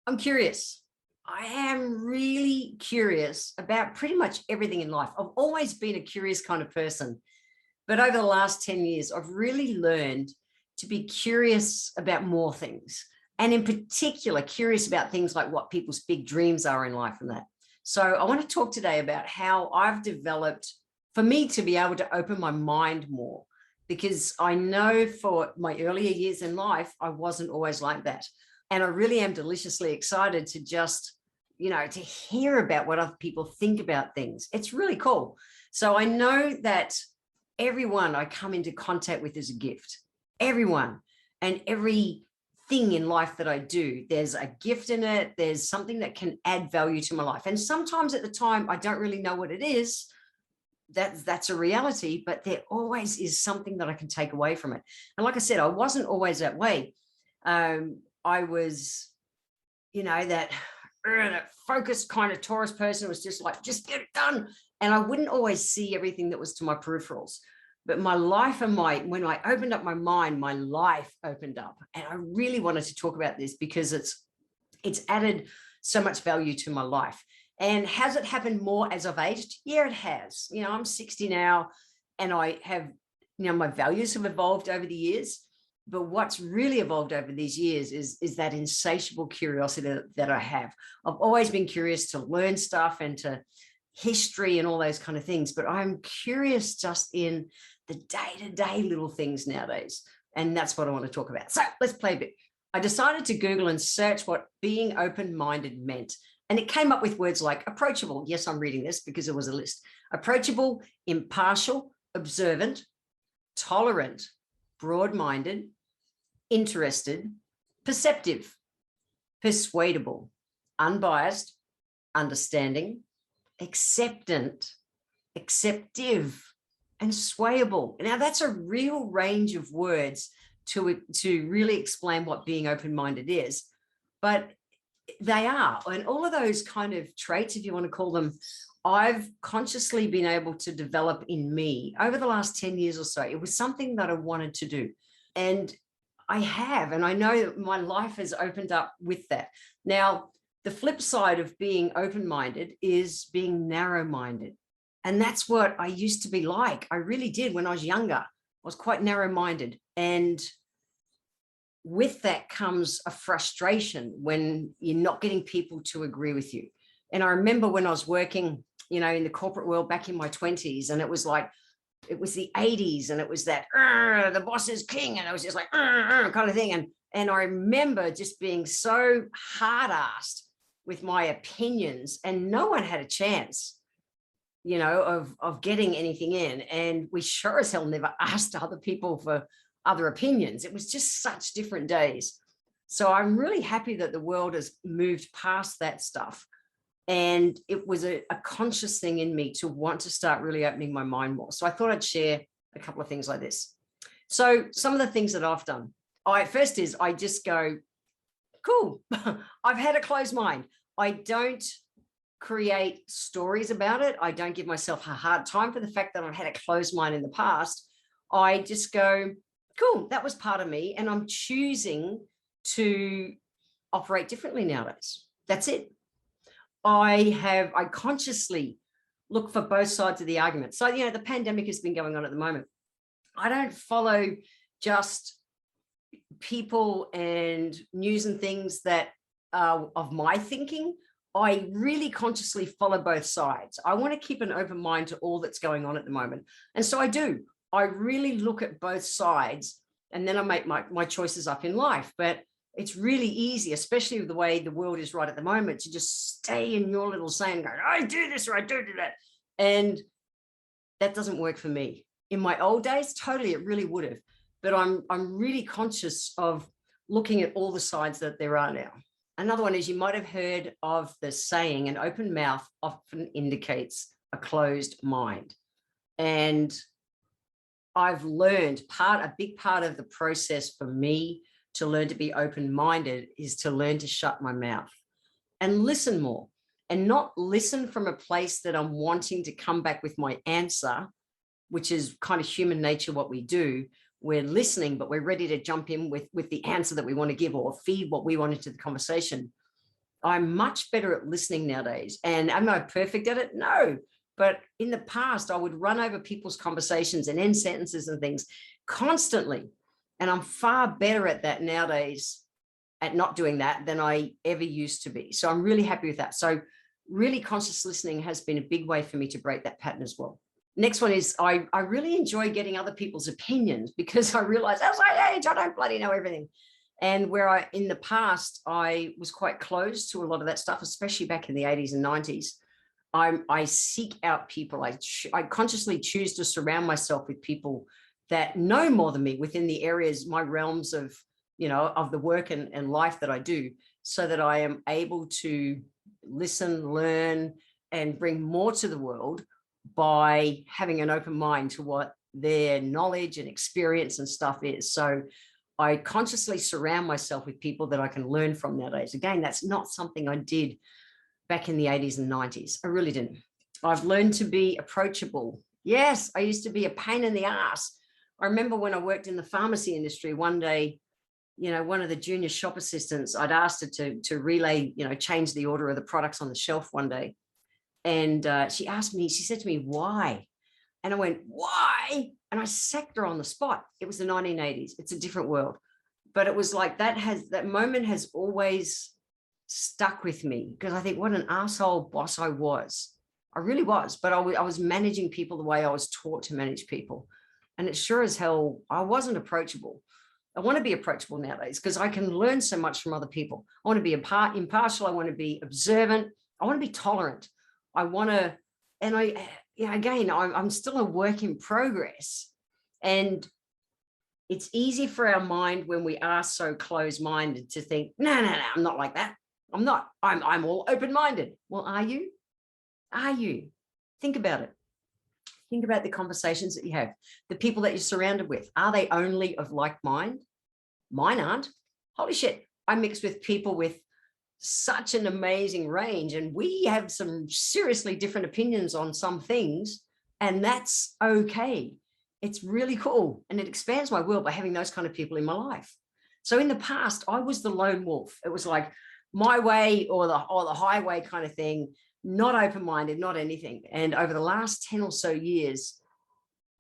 I'm curious. I am really curious about pretty much everything in life. I've always been a curious kind of person, but over the last 10 years, I've really learned to be curious about more things. And in particular, curious about things like what people's big dreams are in life and that. So I want to talk today about how I've developed for me to be able to open my mind more, because I know for my earlier years in life, I wasn't always like that. And I really am deliciously excited to just, to hear about what other people think about things. It's really cool. So I know that everyone I come into contact with is a gift. Everyone. And everything in life that I do, there's a gift in it. There's something that can add value to my life. And sometimes at the time, I don't really know what it is. That's a reality, but there always is something that I can take away from it. And like I said, I wasn't always that way. I was, that focused kind of Taurus person was just like, just get it done. And I wouldn't always see everything that was to my peripherals. But my life and when I opened up my mind, my life opened up. And I really wanted to talk about this because it's added so much value to my life. And has it happened more as I've aged? Yeah, it has. I'm 60 now, and I have, my values have evolved over the years. But what's really evolved over these years is that insatiable curiosity that I have. I've always been curious to learn stuff and to history and all those kind of things, but I'm curious just in the day-to-day little things nowadays. And that's what I want to talk about. So let's play a bit. I decided to Google and search what being open-minded meant. And it came up with words like approachable. Yes, I'm reading this because it was a list. Approachable, impartial, observant, tolerant, broad-minded, interested, perceptive, persuadable, unbiased, understanding, acceptant, acceptive, and swayable. Now that's a real range of words to really explain what being open-minded is, but they are. And all of those kind of traits, if you want to call them, I've consciously been able to develop in me over the last 10 years or so. It was something that I wanted to do. And I have, and I know that my life has opened up with that. Now, the flip side of being open-minded is being narrow-minded. And that's what I used to be like. I really did when I was younger. I was quite narrow-minded. And with that comes a frustration when you're not getting people to agree with you. And I remember when I was working, in the corporate world back in my 20s, and it was like, it was the 80s, and it was that the boss is king, and I was just like kind of thing. And I remember just being so hard-assed with my opinions, and no one had a chance, of getting anything in. And we sure as hell never asked other people for other opinions. It was just such different days. So I'm really happy that the world has moved past that stuff. And it was a conscious thing in me to want to start really opening my mind more. So I thought I'd share a couple of things like this. So some of the things that I've done, I just go, cool. I've had a closed mind. I don't create stories about it. I don't give myself a hard time for the fact that I've had a closed mind in the past. I just go, cool, that was part of me. And I'm choosing to operate differently nowadays. That's it. I consciously look for both sides of the argument. So, the pandemic has been going on at the moment. I don't follow just people and news and things that are of my thinking. I really consciously follow both sides. I want to keep an open mind to all that's going on at the moment. And so I do. I really look at both sides, and then I make my choices up in life. But it's really easy, especially with the way the world is right at the moment, to just stay in your little saying, going, I do this or I don't do that. And that doesn't work for me. In my old days, totally, it really would have. But I'm really conscious of looking at all the sides that there are now. Another one is, you might have heard of the saying, an open mouth often indicates a closed mind. And I've learned a big part of the process for me to learn to be open-minded is to learn to shut my mouth and listen more, and not listen from a place that I'm wanting to come back with my answer, which is kind of human nature, what we do. We're listening, but we're ready to jump in with the answer that we want to give or feed what we want into the conversation. I'm much better at listening nowadays. And am I perfect at it? No. But in the past, I would run over people's conversations and end sentences and things constantly. And I'm far better at that nowadays, at not doing that, than I ever used to be. So I'm really happy with that. So really conscious listening has been a big way for me to break that pattern as well. Next one is I really enjoy getting other people's opinions, because I realize as I age, I don't bloody know everything. And where in the past, I was quite closed to a lot of that stuff, especially back in the 80s and 90s. I seek out people. I consciously choose to surround myself with people that know more than me within the areas, my realms of, of the work and life that I do, so that I am able to listen, learn, and bring more to the world by having an open mind to what their knowledge and experience and stuff is. So I consciously surround myself with people that I can learn from nowadays. Again, that's not something I did back in the 80s and 90s. I really didn't. I've learned to be approachable. Yes, I used to be a pain in the ass. I remember when I worked in the pharmacy industry one day, one of the junior shop assistants, I'd asked her to relay, change the order of the products on the shelf one day. And she said to me, why? And I went, why? And I sacked her on the spot. It was the 1980s. It's a different world. But it was like that moment has always stuck with me, because I think what an asshole boss I was. I really was. But I was managing people the way I was taught to manage people. And it sure as hell, I wasn't approachable. I want to be approachable nowadays because I can learn so much from other people. I want to be impartial. I want to be observant. I want to be tolerant. I want to, and I'm still a work in progress. And it's easy for our mind when we are so closed-minded to think, no, I'm not like that. I'm not. I'm all open-minded. Well, are you? Are you? Think about it. Think about the conversations that you have, the people that you're surrounded with. Are they only of like mind? Mine aren't. Holy shit. I mix with people with such an amazing range, and we have some seriously different opinions on some things, and that's okay. It's really cool, and it expands my world by having those kind of people in my life. So in the past, I was the lone wolf. It was like my way or the highway kind of thing, not open-minded, not anything. And over the last 10 or so years,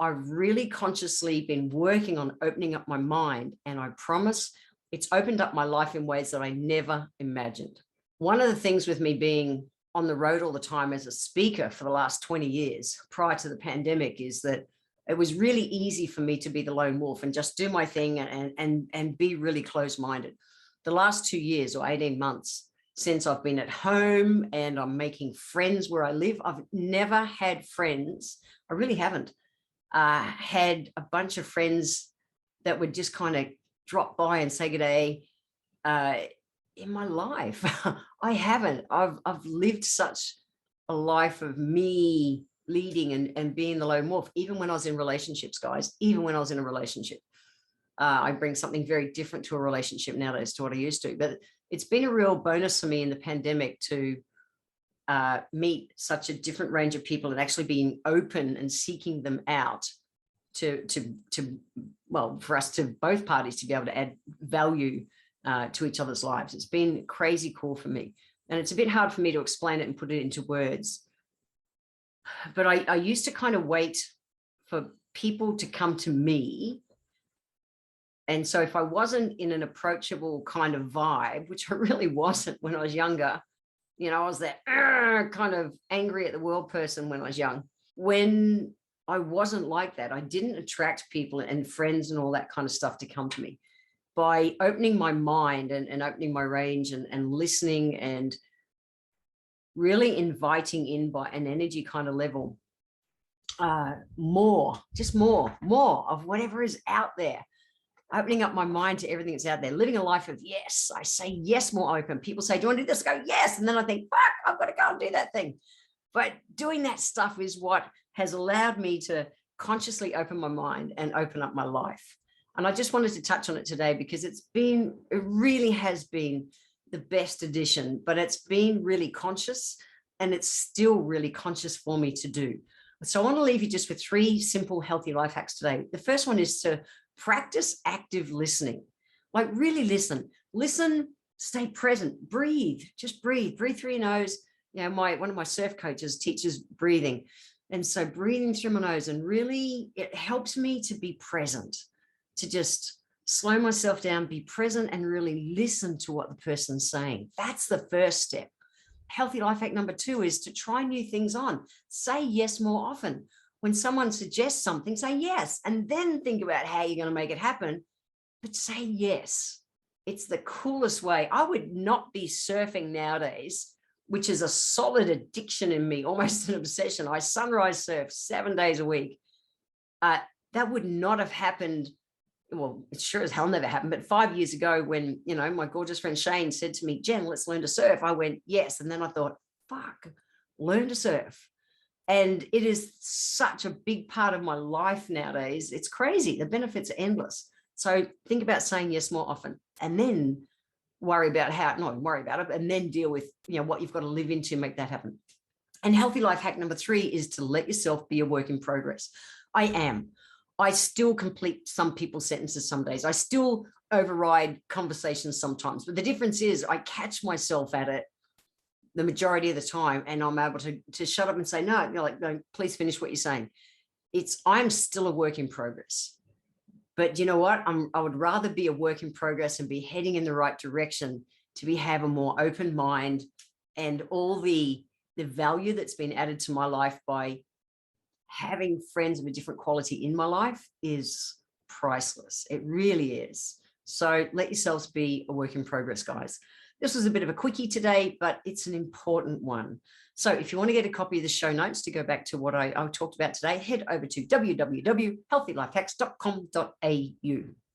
I've really consciously been working on opening up my mind, and I promise it's opened up my life in ways that I never imagined. One of the things with me being on the road all the time as a speaker for the last 20 years prior to the pandemic is that it was really easy for me to be the lone wolf and just do my thing and be really closed-minded. The last 2 years or 18 months since I've been at home and I'm making friends where I live, I've never had friends. I really haven't had a bunch of friends that would just kind of drop by and say good day in my life. I haven't. I've lived such a life of me leading and being the lone wolf, even when I was in relationships, guys. Even when I was in a relationship, I bring something very different to a relationship nowadays to what I used to. But it's been a real bonus for me in the pandemic to meet such a different range of people and actually being open and seeking them out well, for us, to both parties, to be able to add value to each other's lives. It's been crazy cool for me. And it's a bit hard for me to explain it and put it into words. But I used to kind of wait for people to come to me. And so if I wasn't in an approachable kind of vibe, which I really wasn't when I was younger, I was that kind of angry at the world person when I was young. When I wasn't like that, I didn't attract people and friends and all that kind of stuff to come to me. By opening my mind and opening my range and listening and really inviting in by an energy kind of level, more of whatever is out there. Opening up my mind to everything that's out there, living a life of yes. I say yes more open. People say, do you want to do this? I go, yes. And then I think, fuck, I've got to go and do that thing. But doing that stuff is what has allowed me to consciously open my mind and open up my life. And I just wanted to touch on it today because it really has been the best edition, but it's been really conscious, and it's still really conscious for me to do. So I want to leave you just with 3 simple, healthy life hacks today. The first one is to practice active listening. Like really listen Stay present, breathe, just breathe through your nose. You know, one of my surf coaches teaches breathing. And so breathing through my nose, and really it helps me to be present, to just slow myself down, be present, and really listen to what the person's saying. That's the first step. Healthy life hack number 2 is to try new things on. Say yes more often. When someone suggests something, say yes, and then think about how you're going to make it happen, but say yes. It's the coolest way. I would not be surfing nowadays, which is a solid addiction in me, almost an obsession. I sunrise surf 7 days a week. That would not have happened. Well, it sure as hell never happened. But 5 years ago, when, you know, my gorgeous friend Shane said to me, Jen, let's learn to surf, I went, yes. And then I thought, fuck, learn to surf. And it is such a big part of my life nowadays. It's crazy. The benefits are endless. So think about saying yes more often, and then worry about not worry about it, and then deal with, you know, what you've got to live into, make that happen. And healthy life hack number 3 is to let yourself be a work in progress. I still complete some people's sentences some days. I still override conversations sometimes, but the difference is I catch myself at it the majority of the time, and I'm able to shut up and say, no, you're like, no, please finish what you're saying. I'm still a work in progress. But you know what? I would rather be a work in progress and be heading in the right direction to have a more open mind, and all the value that's been added to my life by having friends of a different quality in my life is priceless. It really is. So let yourselves be a work in progress, guys. This was a bit of a quickie today, but it's an important one. So if you want to get a copy of the show notes to go back to what I talked about today, head over to www.healthylifehacks.com.au.